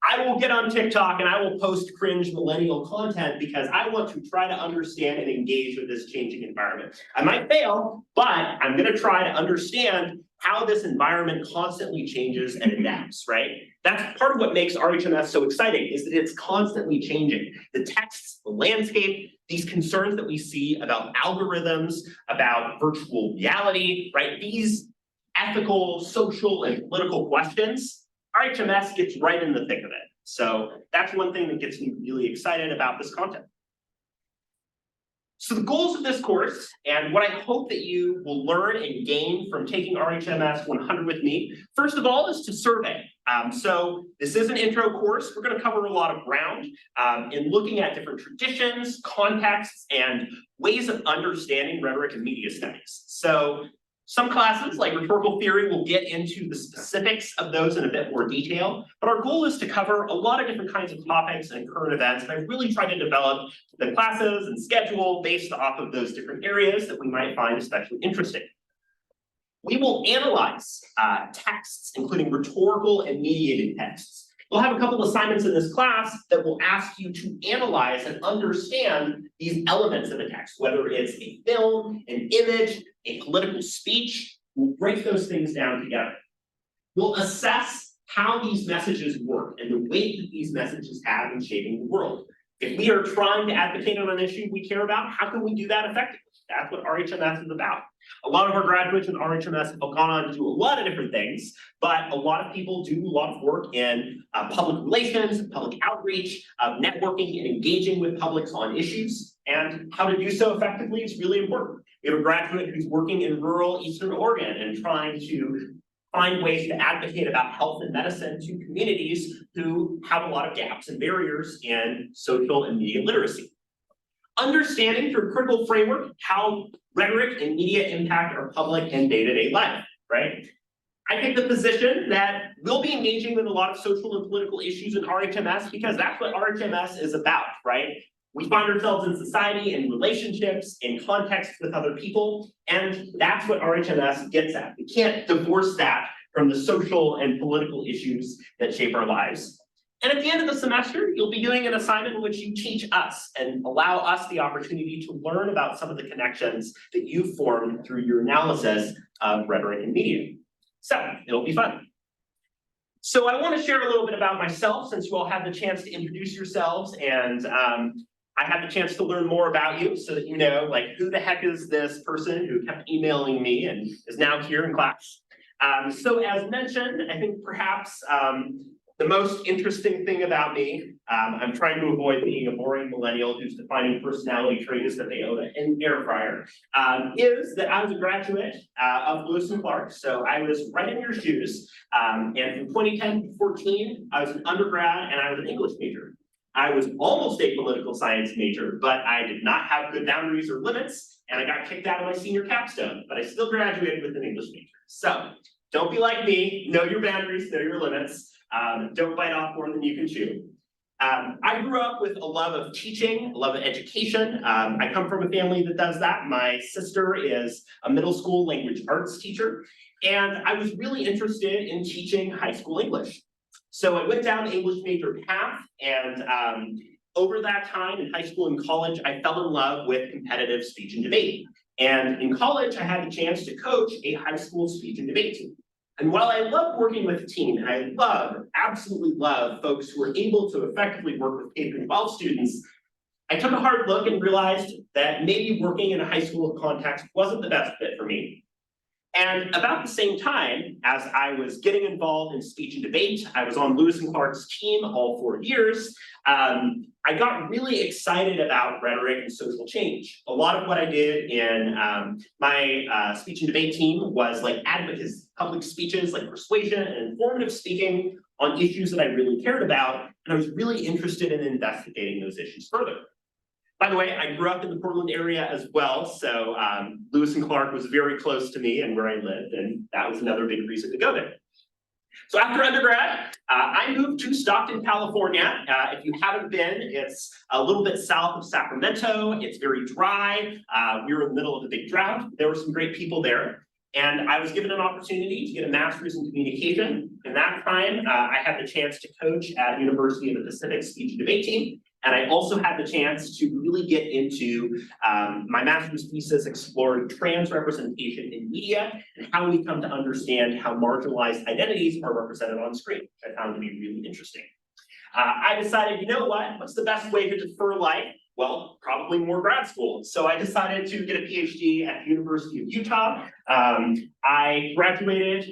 I will get on TikTok and I will post cringe millennial content because I want to try to understand and engage with this changing environment. I might fail, but I'm gonna try to understand how this environment constantly changes and adapts, right? That's part of what makes RHMS so exciting, is that it's constantly changing. The texts, the landscape, these concerns that we see about algorithms, about virtual reality, right? These ethical, social, and political questions, RHMS gets right in the thick of it. So that's one thing that gets me really excited about this content. So the goals of this course, and what I hope that you will learn and gain from taking RHMS 100 with me, first of all, is to survey. So this is an intro course. We're going to cover a lot of ground in looking at different traditions, contexts, and ways of understanding rhetoric and media studies. So Some classes, like rhetorical theory, will get into the specifics of those in a bit more detail, but our goal is to cover a lot of different kinds of topics and current events, and I've really tried to develop the classes and schedule based off of those different areas that we might find especially interesting. We will analyze texts, including rhetorical and mediated texts. We'll have a couple assignments in this class that will ask you to analyze and understand these elements of the text, whether it's a film, an image, a political speech. We'll break those things down together. We'll assess how these messages work and the weight that these messages have in shaping the world. If we are trying to advocate on an issue we care about, how can we do that effectively? That's what RHMS is about. A lot of our graduates in RHMS have gone on to do a lot of different things, but a lot of people do a lot of work in public relations, public outreach, networking and engaging with publics on issues. And how to do so effectively is really important. We have a graduate who's working in rural Eastern Oregon and trying to find ways to advocate about health and medicine to communities who have a lot of gaps and barriers in social and media literacy. Understanding through a critical framework how rhetoric and media impact our public and day-to-day life, right? I take the position that we'll be engaging with a lot of social and political issues in RHMS because that's what RHMS is about, right? We find ourselves in society, in relationships, in context with other people, and that's what RHMS gets at. We can't divorce that from the social and political issues that shape our lives. And at the end of the semester, you'll be doing an assignment in which you teach us and allow us the opportunity to learn about some of the connections that you've formed through your analysis of rhetoric and media. So it'll be fun. So I want to share a little bit about myself since you all had the chance to introduce yourselves, and I had the chance to learn more about you so that you know, like, who the heck is this person who kept emailing me and is now here in class. So as mentioned, I think perhaps the most interesting thing about me, I'm trying to avoid being a boring millennial whose defining personality trait is that they own an air fryer, is that I was a graduate of Lewis and Clark. So I was right in your shoes. And from 2010 to 14, I was an undergrad and I was an English major. I was almost a political science major, but I did not have good boundaries or limits, and I got kicked out of my senior capstone, but I still graduated with an English major. So don't be like me, know your boundaries, know your limits. Don't bite off more than you can chew. I grew up with a love of teaching, a love of education. I come from a family that does that. My sister is a middle school language arts teacher, and I was really interested in teaching high school English. So I went down the English major path, and over that time in high school and college, I fell in love with competitive speech and debate. And in college, I had the chance to coach a high school speech and debate team. And while I love working with a team, and I absolutely love folks who are able to effectively work with K-12 students, I took a hard look and realized that maybe working in a high school context wasn't the best fit for me. And about the same time as I was getting involved in speech and debate, I was on Lewis and Clark's team all 4 years. I got really excited about rhetoric and social change. A lot of what I did in my speech and debate team was like advocacy, public speeches, like persuasion and informative speaking on issues that I really cared about, and I was really interested in investigating those issues further. By the way, I grew up in the Portland area as well, so Lewis and Clark was very close to me and where I lived, and that was another big reason to go there. So after undergrad, I moved to Stockton, California. If you haven't been, it's a little bit south of Sacramento. It's very dry. We were in the middle of a big drought. There were some great people there. And I was given an opportunity to get a master's in communication. And that time, I had the chance to coach at University of the Pacific speech and debate team. And I also had the chance to really get into my master's thesis exploring trans representation in media and how we come to understand how marginalized identities are represented on screen, which I found to be really interesting. I decided, you know what's the best way to defer life? Well, probably more grad school. So I decided to get a PhD at the University of Utah. I graduated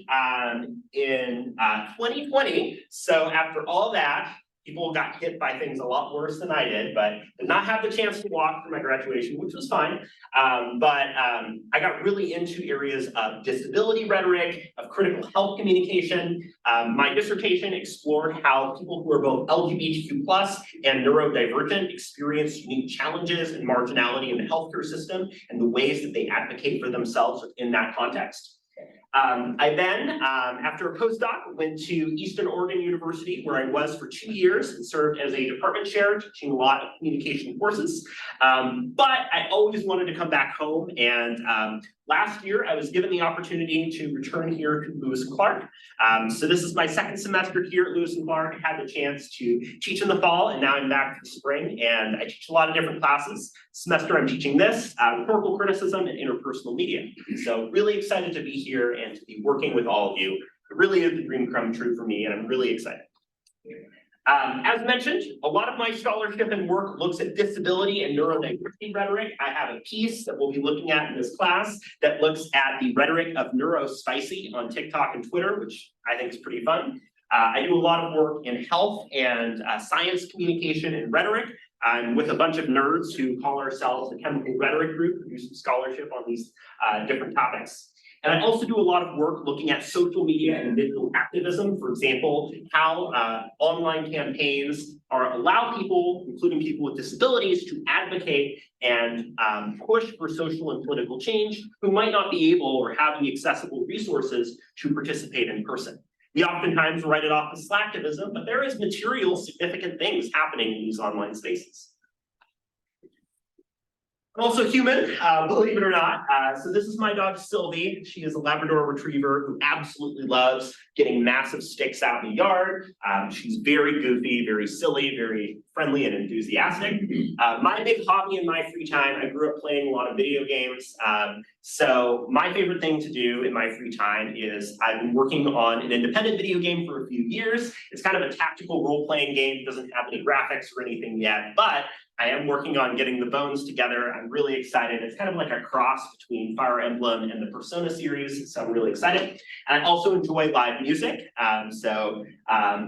in 2020. So after all that, People got hit by things a lot worse than I did, but did not have the chance to walk for my graduation, which was fine. I got really into areas of disability rhetoric, of critical health communication. My dissertation explored how people who are both LGBTQ+ and neurodivergent experience unique challenges and marginality in the healthcare system and the ways that they advocate for themselves within that context. I then, after a postdoc, went to Eastern Oregon University, where I was for 2 years and served as a department chair, teaching a lot of communication courses. But I always wanted to come back home, and last year I was given the opportunity to return here to Lewis and Clark. So this is my second semester here at Lewis and Clark. I had the chance to teach in the fall, and now I'm back for the spring, and I teach a lot of different classes. This semester I'm teaching this, rhetorical criticism and interpersonal media. So really excited to be here and to be working with all of you. It really is the dream come true for me, and I'm really excited. As mentioned, a lot of my scholarship and work looks at disability and neurodiversity rhetoric. I have a piece that we'll be looking at in this class that looks at the rhetoric of neurospicy on TikTok and Twitter, which I think is pretty fun. I do a lot of work in health and science communication and rhetoric. I'm with a bunch of nerds who call ourselves the Chemical Rhetoric Group, who do some scholarship on these different topics. And I also do a lot of work looking at social media and digital activism. For example, how online campaigns allow people, including people with disabilities, to advocate and push for social and political change who might not be able or have the accessible resources to participate in person. We oftentimes write it off as slacktivism, but there is material, significant things happening in these online spaces. I'm also human, believe it or not. So this is my dog, Sylvie. She is a Labrador Retriever who absolutely loves getting massive sticks out in the yard. She's very goofy, very silly, very friendly and enthusiastic. My big hobby in my free time, I grew up playing a lot of video games. So my favorite thing to do in my free time is I've been working on an independent video game for a few years. It's kind of a tactical role-playing game. It doesn't have any graphics or anything yet, but I am working on getting the bones together. I'm really excited. It's kind of like a cross between Fire Emblem and the Persona series, so I'm really excited. And I also enjoy live music.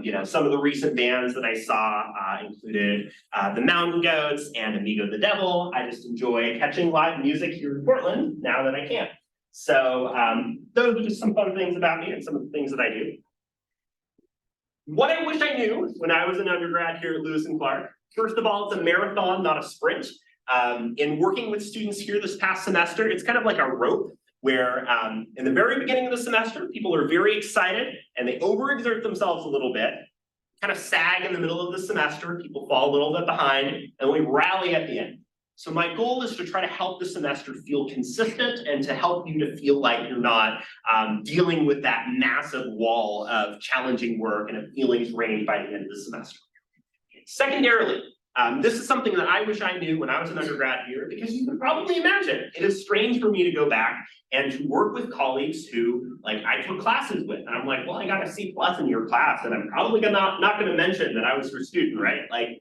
You know, some of the recent bands that I saw included the Mountain Goats and Amigo the Devil. I just enjoy catching live music here in Portland now that I can. So those are just some fun things about me and some of the things that I do. What I wish I knew when I was an undergrad here at Lewis and Clark. First of all, it's a marathon, not a sprint. In working with students here this past semester, it's kind of like a rope where in the very beginning of the semester, people are very excited and they overexert themselves a little bit, kind of sag in the middle of the semester, people fall a little bit behind, and we rally at the end. So my goal is to try to help the semester feel consistent and to help you to feel like you're not dealing with that massive wall of challenging work and of feelings drained by the end of the semester. Secondarily, this is something that I wish I knew when I was an undergrad here, because you can probably imagine it is strange for me to go back and to work with colleagues who, like, I took classes with, and I'm like, well, I got a C+ in your class, and I'm probably not gonna mention that I was your student, right? Like,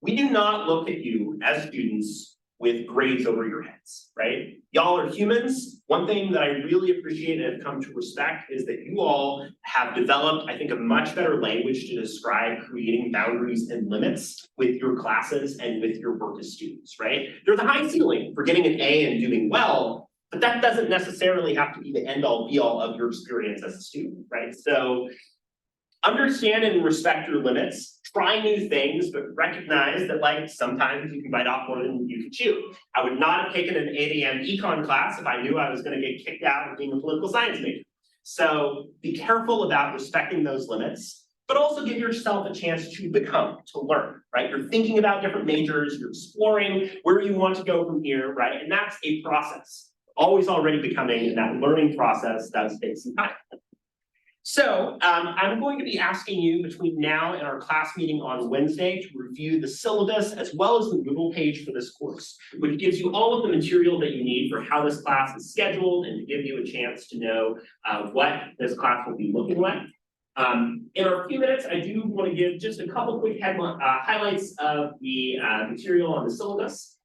we do not look at you as students with grades over your heads, right? Y'all are humans. One thing that I really appreciate and have come to respect is that you all have developed, I think, a much better language to describe creating boundaries and limits with your classes and with your work as students, right? There's a high ceiling for getting an A and doing well, but that doesn't necessarily have to be the end all be all of your experience as a student, right? So understand and respect your limits, try new things, but recognize that, like, sometimes you can bite off more than you can chew. I would not have taken an 8 AM econ class if I knew I was going to get kicked out of being a political science major. So be careful about respecting those limits, but also give yourself a chance to become, to learn, right? You're thinking about different majors, you're exploring where you want to go from here, right? And that's a process, always already becoming, and that learning process does take some time. So I'm going to be asking you between now and our class meeting on Wednesday to review the syllabus as well as the Moodle page for this course, which gives you all of the material that you need for how this class is scheduled and to give you a chance to know what this class will be looking like. In our few minutes, I do want to give just a couple quick highlights of the material on the syllabus.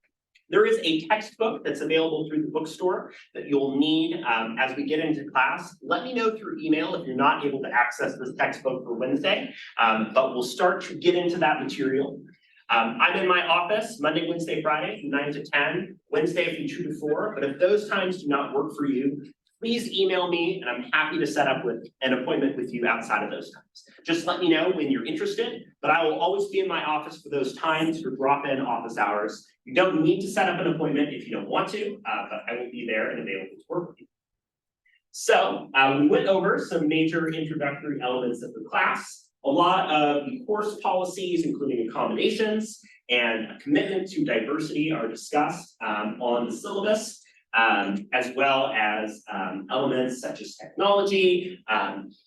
There is a textbook that's available through the bookstore that you'll need as we get into class. Let me know through email if you're not able to access this textbook for Wednesday, but we'll start to get into that material. I'm in my office Monday, Wednesday, Friday from 9 to 10, Wednesday from 2 to 4, but if those times do not work for you, please email me and I'm happy to set up with an appointment with you outside of those times. Just let me know when you're interested, but I will always be in my office for those times for drop-in office hours. You don't need to set up an appointment if you don't want to, but I will be there and available to work with you. So we went over some major introductory elements of the class. A lot of the course policies, including accommodations and a commitment to diversity, are discussed on the syllabus. As well as elements such as technology,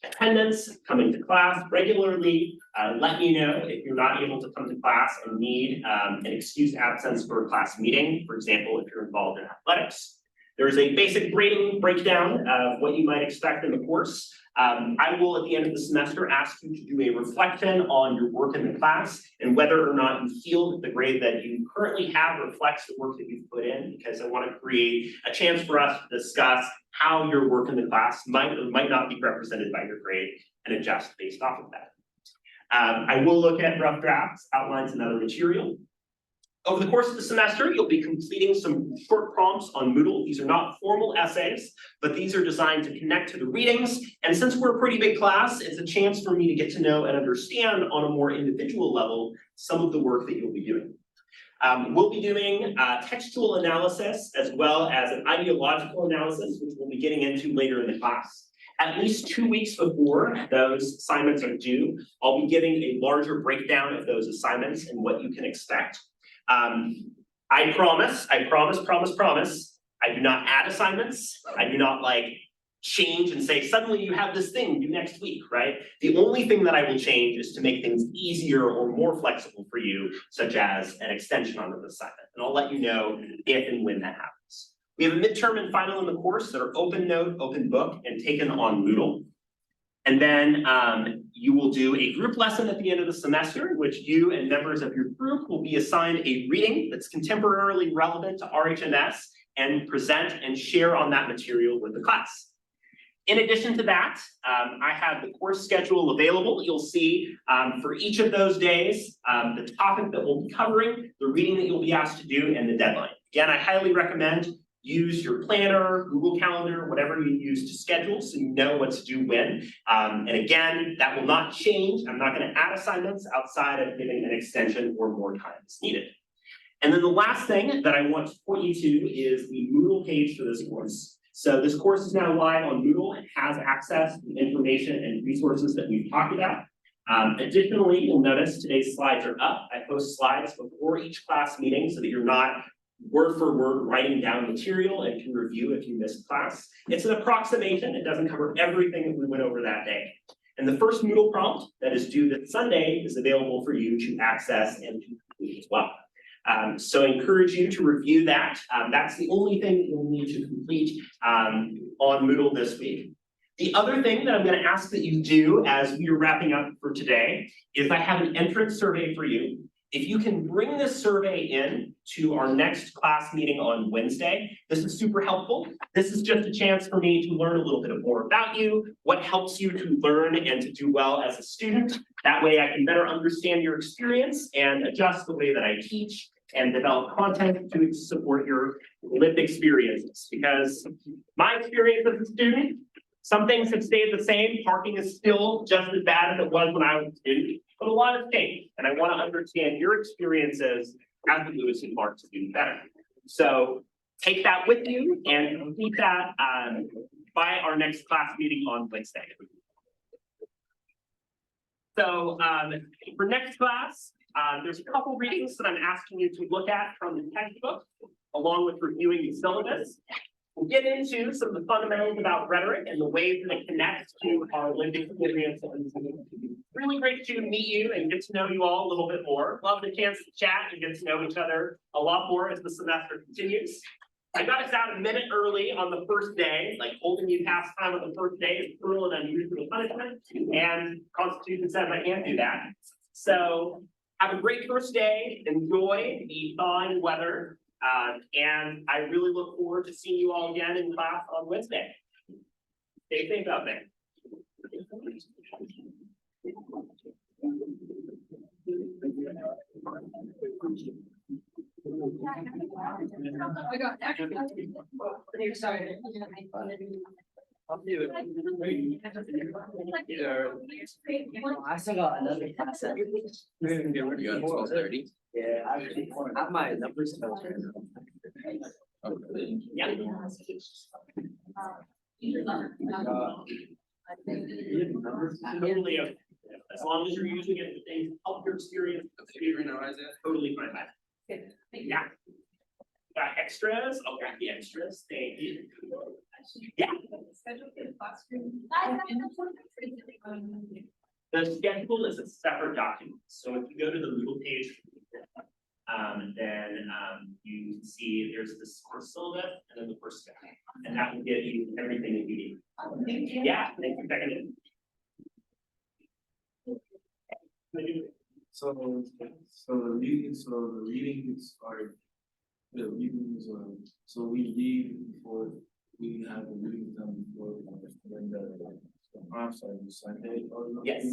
attendance, coming to class regularly. Let me know if you're not able to come to class and need an excused absence for a class meeting, for example, if you're involved in athletics. There's a basic grading breakdown of what you might expect in the course. I will, at the end of the semester, ask you to do a reflection on your work in the class and whether or not you feel that the grade that you currently have reflects the work that you've put in, because I want to create a chance for us to discuss how your work in the class might or might not be represented by your grade and adjust based off of that. I will look at rough drafts, outlines, and other material. Over the course of the semester, you'll be completing some short prompts on Moodle. These are not formal essays, but these are designed to connect to the readings. And since we're a pretty big class, it's a chance for me to get to know and understand on a more individual level some of the work that you'll be doing. We'll be doing textual analysis as well as an ideological analysis, which we'll be getting into later in the class. At least 2 weeks before those assignments are due, I'll be giving a larger breakdown of those assignments and what you can expect. I promise, I do not add assignments. I do not change and say, suddenly you have this thing due next week, right? The only thing that I will change is to make things easier or more flexible for you, such as an extension on the assignment. And I'll let you know if and when that happens. We have a midterm and final in the course that are open note, open book, and taken on Moodle. And then you will do a group lesson at the end of the semester, in which you and members of your group will be assigned a reading that's contemporarily relevant to RHMS and present and share on that material with the class. In addition to that, I have the course schedule available. You'll see for each of those days, the topic that we'll be covering, the reading that you'll be asked to do, and the deadline. Again, I highly recommend use your planner, Google Calendar, whatever you use to schedule so you know what to do when. And again, that will not change. I'm not going to add assignments outside of giving an extension or more time as needed. And then the last thing that I want to point you to is the Moodle page for this course. So this course is now live on Moodle and has access to the information and resources that we've talked about. Additionally, you'll notice today's slides are up. I post slides before each class meeting so that you're not word for word writing down material and can review if you missed class. It's an approximation. It doesn't cover everything that we went over that day. And the first Moodle prompt that is due this Sunday is available for you to access and to complete as well. So I encourage you to review that. That's the only thing that you'll need to complete on Moodle this week. The other thing that I'm going to ask that you do as we are wrapping up for today is I have an entrance survey for you. If you can bring this survey in to our next class meeting on Wednesday, this is super helpful. This is just a chance for me to learn a little bit more about you, what helps you to learn and to do well as a student. That way I can better understand your experience and adjust the way that I teach and develop content to support your lived experiences. Because my experience as a student, some things have stayed the same. Parking is still just as bad as it was when I was a student. But a lot has changed, and I want to understand your experiences as a Lewis and Clark student better. So take that with you and complete that by our next class meeting on Wednesday. So for next class, there's a couple readings that I'm asking you to look at from the textbook, along with reviewing the syllabus. We'll get into some of the fundamentals about rhetoric and the ways that it connects to our lived experience. Really great to meet you and get to know you all a little bit more. Love the chance to chat and get to know each other a lot more as the semester continues. I got us out a minute early on the first day, like holding you past time on the first day is cruel and unusual punishment, and Constitution says I can't do that. So have a great first day, enjoy the thawing weather. And I really look forward to seeing you all again in class on Wednesday. Stay safe out there. I got You're sorry. I'll do it. I still got another class. You got 12:30? Yeah, I my numbers. Yeah. Totally, as long as you're using it, things help your experience. Totally fine. Yeah. Got extras? Oh, got the extras. Thank you. Yeah. The schedule is a separate document. So if you go to the Moodle page, then you can see there's this course syllabus and then the course schedule, and that will give you everything that you need. Yeah, thanks for checking in. So the readings are, the readings, so we read before, we have the readings done before, when the prompts are Sunday or. Yes.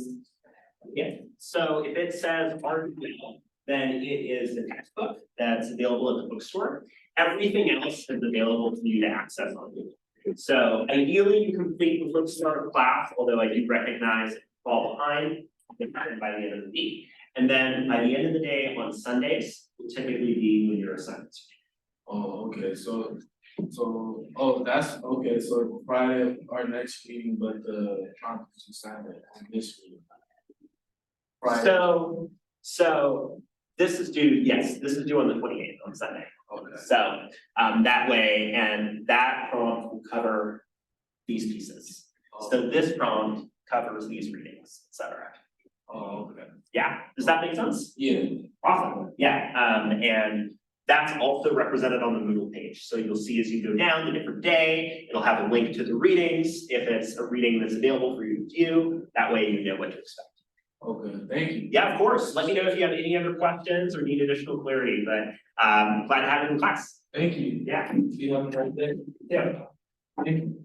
Yeah, so if it says article, then it is the textbook that's available at the bookstore. Everything else is available for you to access on Moodle. So ideally, you complete the bookstore class, although I do recognize fall behind by the end of the week. And then by the end of the day on Sundays, will typically be when your assignments. Oh, okay, so, that's, okay, so Friday, our next meeting, but the prompt is Saturday, on this meeting. Friday. So this is due, yes, this is due on the 28th on Sunday. Okay. So that way, and that prompt will cover these pieces. So this prompt covers these readings, et cetera. Oh, okay. Yeah, does that make sense? Yeah. Awesome, yeah, and that's also represented on the Moodle page. So you'll see as you go down the different day, it'll have a link to the readings. If it's a reading that's available for you to view, that way you know what to expect. Okay, thank you. Yeah, of course. Let me know if you have any other questions or need additional clarity, but glad to have you in class. Thank you. Yeah. You have a great day. Yeah. Thank you.